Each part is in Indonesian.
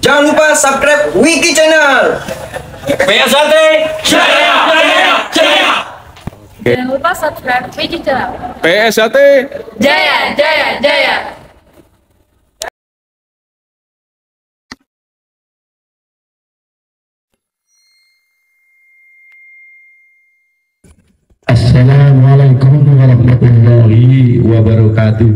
Jangan lupa subscribe Wiki Channel. PSAT Jaya Jaya Jaya. Jangan lupa subscribe Wiki Channel. PSAT Jaya Jaya Jaya. Assalamualaikum warahmatullahi wabarakatuh.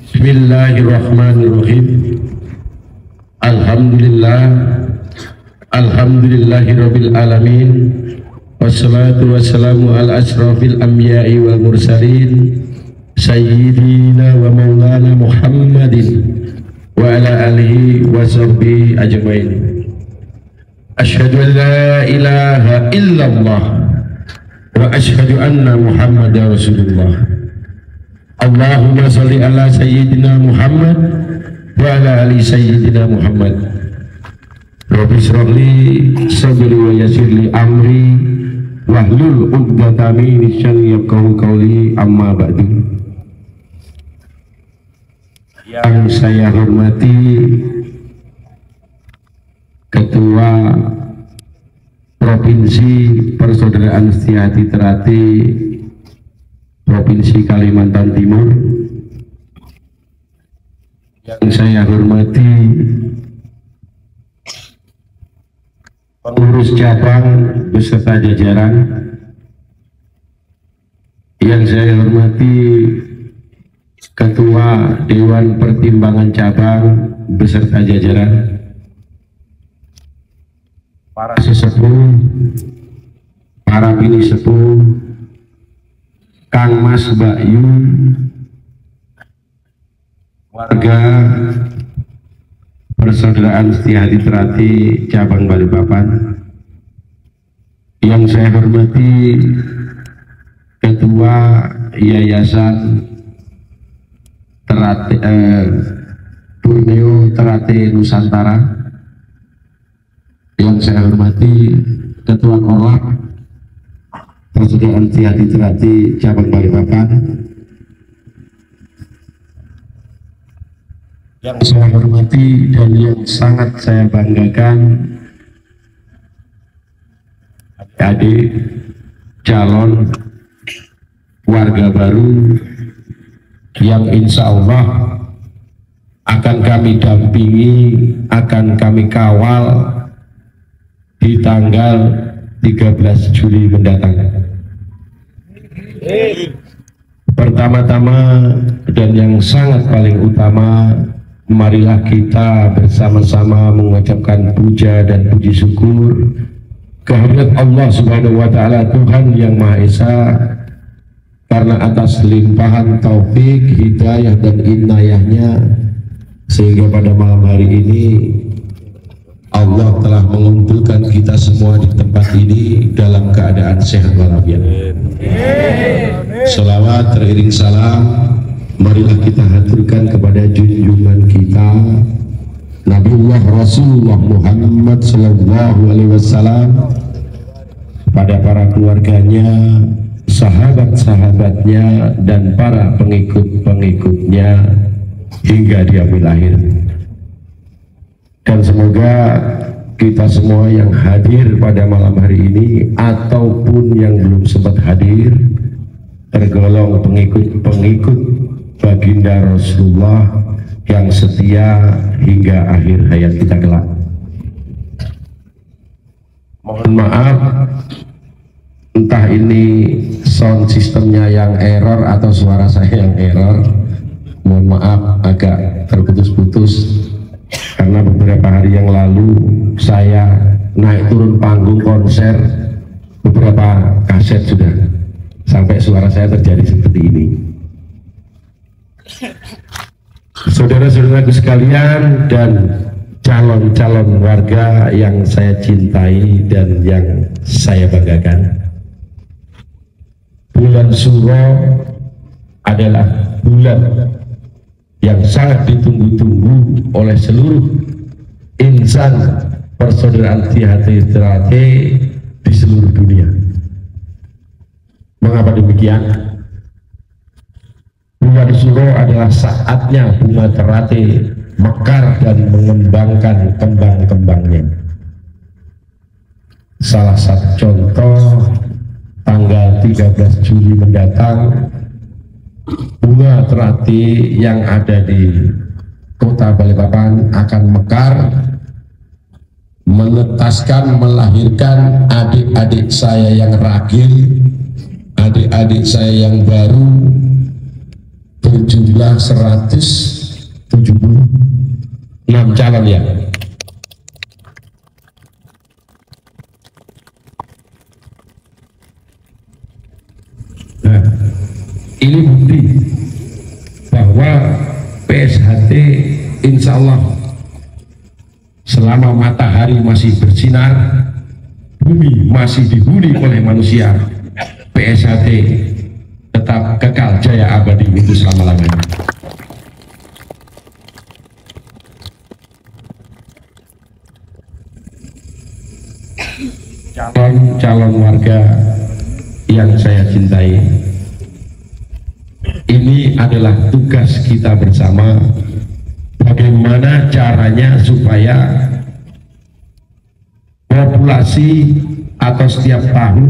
Bismillahirrahmanirrahim. Alhamdulillahirabbil alamin. Wassalatu wassalamu ala asrafil anbiya'i wal mursalin sayyidina wa maulana Muhammadin wa ala alihi wa sahbihi ajmain. Asyhadu an la ilaha illallah wa asyhadu anna Muhammadar Rasulullah. Allahumma sholli ala sayyidina Muhammad wa ala ali sayyidina Muhammad. Rabbi shrah li sadri wa yassir li amri wahlul 'uqdatam min lisani yafqahu qawli, amma ba'du. Yang saya hormati Ketua Provinsi Persaudaraan Setia-Hati Terati Provinsi Kalimantan Timur, yang saya hormati pengurus cabang beserta jajaran, yang saya hormati Ketua Dewan Pertimbangan Cabang beserta jajaran, para sesepuh, para bini sepuh, Kang Mas, Mbak Yu, warga Persaudaraan Setia-Hati Terati Cabang Balikpapan, yang saya hormati Ketua Yayasan Terati Borneo Terati Nusantara, yang saya hormati Ketua Korlap Persaudaraan Setia-Hati Terati Cabang Balikpapan, yang saya hormati dan yang sangat saya banggakan adik calon warga baru yang insya Allah akan kami dampingi, akan kami kawal di tanggal 13 Juli mendatang. Pertama-tama dan yang sangat paling utama, marilah kita bersama-sama mengucapkan puja dan puji syukur kehadirat Allah Subhanahu wa Ta'ala, Tuhan yang Maha Esa, karena atas limpahan taufik, hidayah dan inayahnya sehingga pada malam hari ini Allah telah mengumpulkan kita semua di tempat ini dalam keadaan sehat walafiat. Selawat teriring salam marilah kita haturkan kepada junjungan kita Nabiullah Rasulullah Muhammad Sallallahu Alaihi Wasallam, pada para keluarganya, sahabat-sahabatnya, dan para pengikut-pengikutnya hingga di akhir akhir. Dan semoga kita semua yang hadir pada malam hari ini ataupun yang belum sempat hadir tergolong pengikut-pengikut baginda Rasulullah yang setia hingga akhir hayat kita kelak. Mohon maaf entah ini sound sistemnya yang error atau suara saya yang error. Mohon maaf agak terputus-putus karena beberapa hari yang lalu saya naik turun panggung konser beberapa kaset sudah sampai suara saya terjadi seperti ini. Saudara-saudaraku sekalian dan calon-calon warga yang saya cintai dan yang saya banggakan, bulan Suro adalah bulan yang sangat ditunggu-tunggu oleh seluruh insan persaudaraan Setia-Hati Terati di seluruh dunia. Mengapa demikian? Bulan Suro adalah saatnya bunga teratai mekar dan mengembangkan kembang-kembangnya. Salah satu contoh, tanggal 13 Juli mendatang, bunga teratai yang ada di Kota Balikpapan akan mekar, menetaskan, melahirkan adik-adik saya yang ragil, adik-adik saya yang baru, berjumlah 176 calon ya. Nah, ini bukti bahwa PSHT insya Allah selama matahari masih bersinar, bumi masih dihuni oleh manusia, PSHT tetap kekal jaya abadi itu selama-lamanya. Calon warga yang saya cintai, ini adalah tugas kita bersama. Bagaimana caranya supaya populasi atau setiap tahun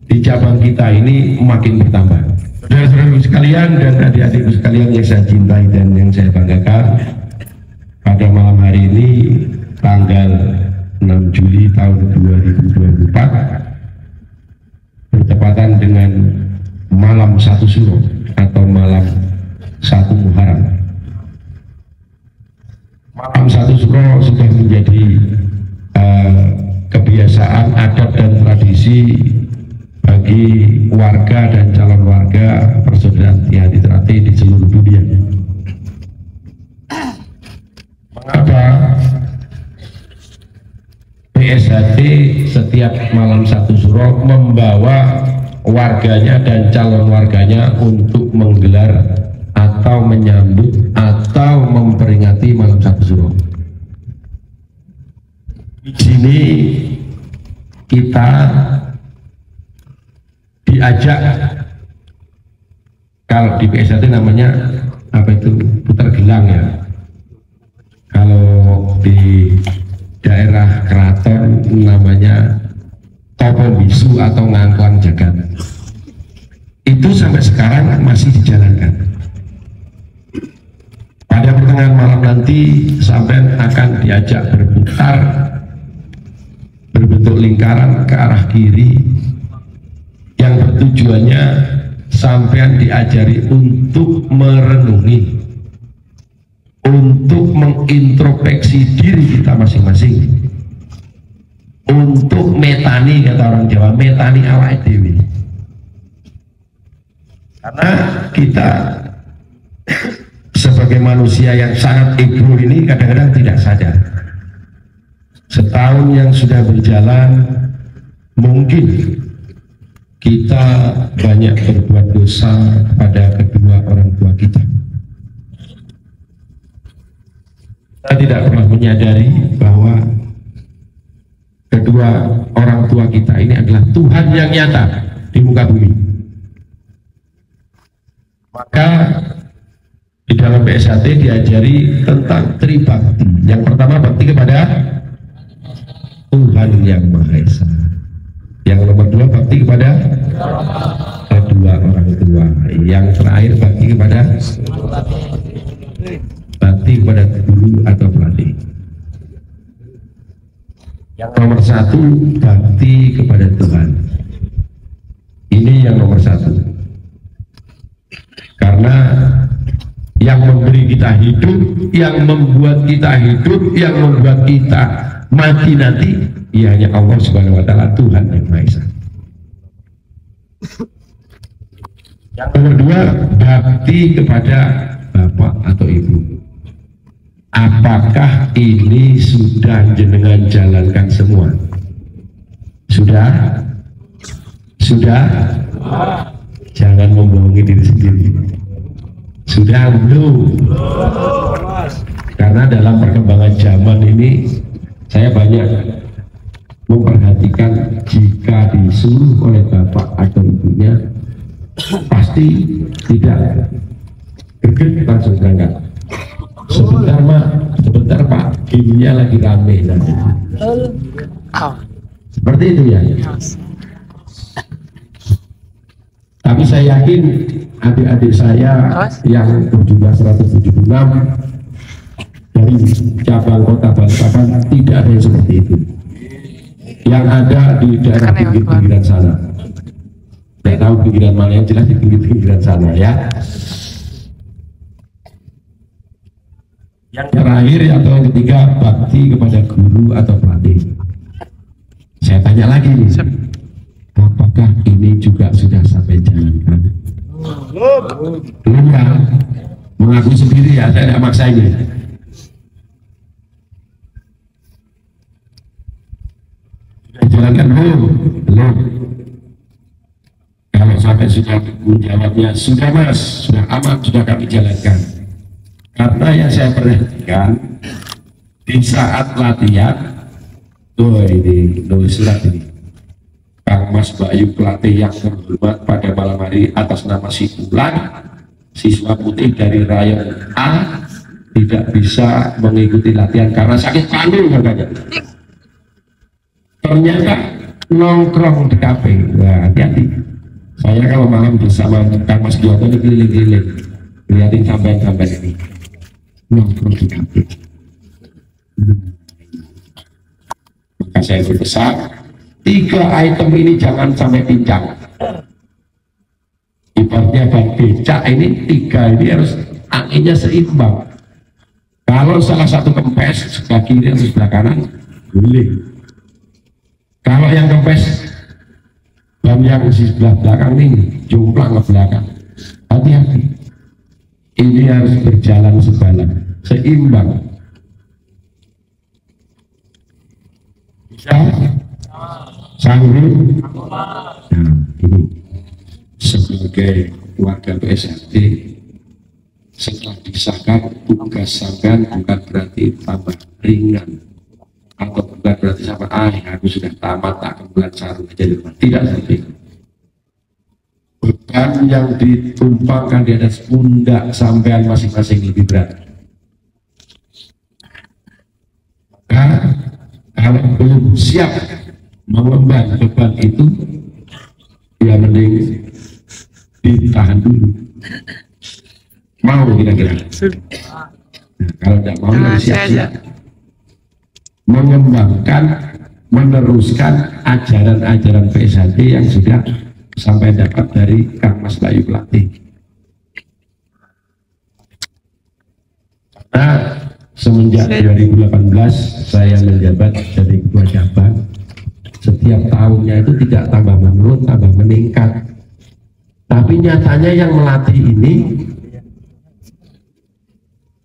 di cabang kita ini makin bertambah. Saudara-saudara sekalian dan adik-adikku sekalian yang saya cintai dan yang saya banggakan, pada malam hari ini tanggal 6 Juli tahun 2024 bertepatan dengan malam 1 Suro atau malam 1 Muharram. Malam 1 Suro sudah menjadi kebiasaan, adat dan tradisi bagi warga dan calon warga persaudaraan Tihati Teratai di seluruh dunia. Mengapa PSHT setiap malam 1 Suro membawa warganya dan calon warganya untuk menggelar atau menyambut atau memperingati malam 1 Suro? Di sini kita diajak, kalau di PSHT namanya apa itu, putar gelang ya, kalau di daerah keraton namanya topo bisu atau ngangklang jagat. Itu sampai sekarang masih dijalankan. Pada pertengahan malam nanti sampai akan diajak berputar berbentuk lingkaran ke arah kiri, yang bertujuannya sampean diajari untuk merenungi, untuk mengintrospeksi diri kita masing-masing, untuk metani, kata orang Jawa, metani awake dhewe. Karena kita sebagai manusia yang sangat ego ini kadang-kadang tidak sadar. Setahun yang sudah berjalan, mungkin kita banyak berbuat dosa pada kedua orang tua kita. Kita tidak pernah menyadari bahwa kedua orang tua kita ini adalah Tuhan yang nyata di muka bumi. Maka di dalam PSHT diajari tentang tribakti. Yang pertama, bakti kepada Tuhan yang Maha Esa. Yang nomor 2, bakti kepada kedua orang tua. Yang terakhir, bakti kepada guru atau pelatih. Yang nomor 1, bakti kepada Tuhan. Ini yang nomor 1. Karena yang memberi kita hidup, yang membuat kita hidup, yang membuat kita mati nanti, ya hanya Allah Subhanahu wa Ta'ala, Tuhan yang Maha Esa. Yang nomor 2, bakti kepada bapak atau ibu. Apakah ini sudah jenengan jalankan semua? Sudah? Sudah? Jangan membohongi diri sendiri. Sudah belum? Karena dalam perkembangan zaman ini saya banyak memperhatikan, jika disuruh oleh bapak atau ibunya pasti tidak gamenya lagi rame nanti. Seperti itu ya. Tapi saya yakin adik-adik saya yang berjumlah 176 dari cabang kota Balikpapan tidak ada yang seperti itu. Yang ada di daerah pinggir-pinggiran sana. Tidak tahu pinggiran mana, yang jelas di pinggir-pinggiran sana ya. Yang terakhir atau yang ketiga, bakti kepada guru atau pelatih. Saya tanya lagi nih, apakah ini juga sudah sampai jalankan? Belum ya? Mengaku sendiri ya, saya tidak maksa ini. Jalankan belum. Kalau sampai sudah menjawabnya sudah mas, sudah aman, sudah kami jalankan. Karena yang saya perhatikan di saat latihan, ini nulis surat ini, Kang Mas Bayu pelatih yang terhormat pada malam hari atas nama si Bulan, siswa putih dari rayon A tidak bisa mengikuti latihan karena sakit panggul katanya. Ternyata nongkrong di kafe. Nah, hati-hati. Saya kalau malam bersama Kang Mas Gioto ini keliling-keliling, lihatin sampai ini nongkrong di kafe. Maka saya berpesan 3 item ini jangan sampai pincang. Ibaratnya ban becak ini 3 ini harus anginnya seimbang. Kalau salah satu kempes sebelah kiri atau sebelah kanan boleh. Kalau yang kempes ban yang di sebelah belakang ini jomplang ke belakang, hati-hati. Ini harus berjalan sebalan, seimbang. Bisa? Sanggup? Nah, ini sebagai warga PSRT setelah disahkan tugas sampean bukan berarti tambah ringan atau bukan berarti sama aku sudah tamat akan bulan sarung aja di rumah. Tidak seperti itu. Beban yang ditumpangkan di atas pundak sampean masing-masing lebih berat. Maka kalau belum siap mengemban beban itu, ya mending ditahan dulu. Mau kira-kira? Nah, kalau tidak mau harus siap-siap mengembangkan, meneruskan ajaran-ajaran PSHT yang sudah sampai dapat dari Kang Mas Bayu pelatih. Nah, semenjak 2018 saya menjabat jadi ketua cabang, setiap tahunnya itu tidak tambah menurun, tambah meningkat. Tapi nyatanya yang melatih ini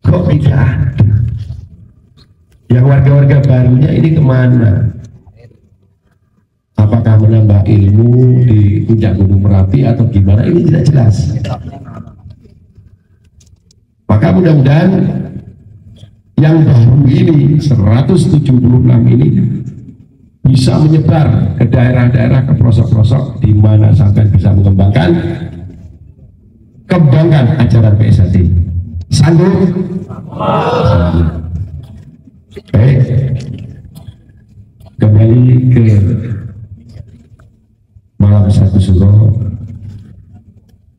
kok tidak ada. Yang warga-warga barunya ini kemana? Apakah menambah ilmu di puncak Gunung Merapi atau gimana? Ini tidak jelas. Maka mudah-mudahan yang baru ini 176 ini bisa menyebar ke daerah-daerah, ke pelosok-pelosok di mana sampai bisa kembangkan ajaran PSHT. Sanggup? Baik, kembali ke malam satu suro.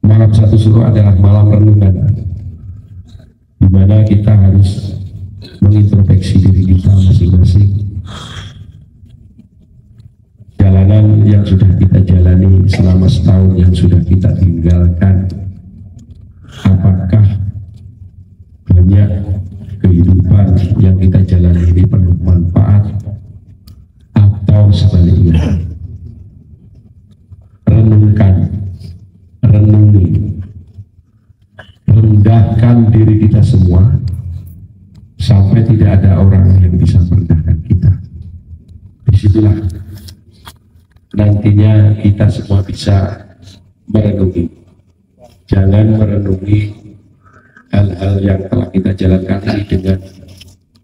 Malam satu suro adalah malam renungan, di mana kita harus mengintrospeksi diri kita masing-masing. Jalanan yang sudah kita jalani selama setahun yang sudah kita tinggalkan, apakah banyak kehidupan yang kita jalani ini penuh manfaat atau sebaliknya? Renungi, rendahkan diri kita semua sampai tidak ada orang yang bisa merendahkan kita. Disitulah nantinya kita semua bisa merenungi. Jangan merenungi hal-hal yang telah kita jalankan ini dengan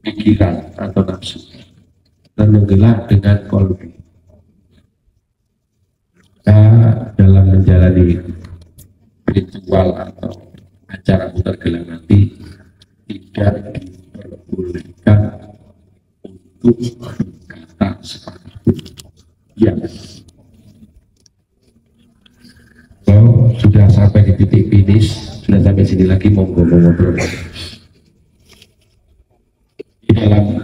pikiran atau nafsu. Renungilah dengan kolbi. Kita dalam menjalani ritual atau acara putar gelang nanti tidak diperbolehkan untuk berkata seperti itu. Ya. So, sudah sampai di titik finish, sudah sampai sini lagi, monggo ngobrol. Di dalam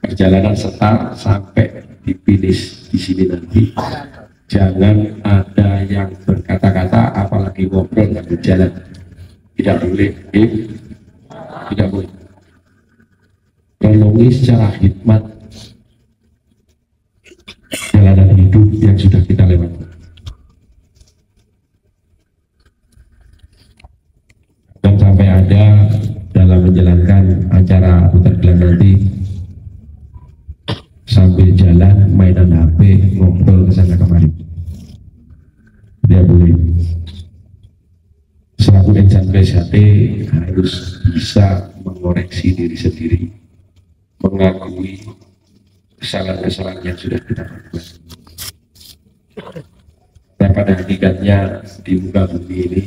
perjalanan start sampai di finish di sini nanti, jangan ada yang berkata-kata, apalagi ngobrol dan berjalan. Tidak boleh, tidak boleh. Tolongi secara hikmat jalanan hidup yang sudah kita lewati. Dan sampai ada dalam menjalankan acara putar gelang nanti, sambil jalan mainan HP, ngobrol kesana kemari. Dia boleh. Selaku insan PSHT harus bisa mengoreksi diri sendiri, mengakui kesalahan-kesalahan yang sudah kita lakukan. Dan pada hakikatnya di muka bumi ini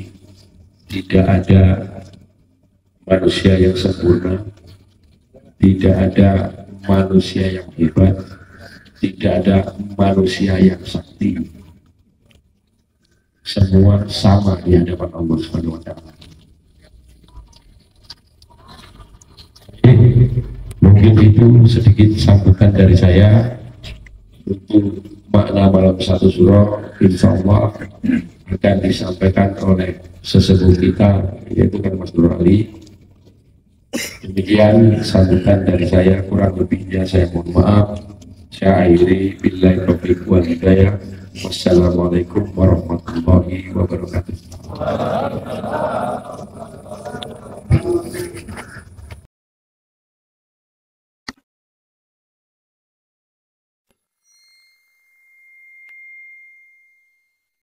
tidak ada manusia yang sempurna, tidak ada manusia yang hebat, tidak ada manusia yang sakti. Semua sama di hadapan Allah Subhanahu wa Ta'ala. Mungkin itu sedikit sambutan dari saya untuk makna malam satu surah. Insya Allah akan disampaikan oleh sesepuh kita, yaitu Kang Mas Nur Ali. Demikian sambutan dari saya, kurang lebihnya saya mohon maaf. Saya akhiri billahi taufiq wal hidayah. Wassalamualaikum warahmatullahi wabarakatuh.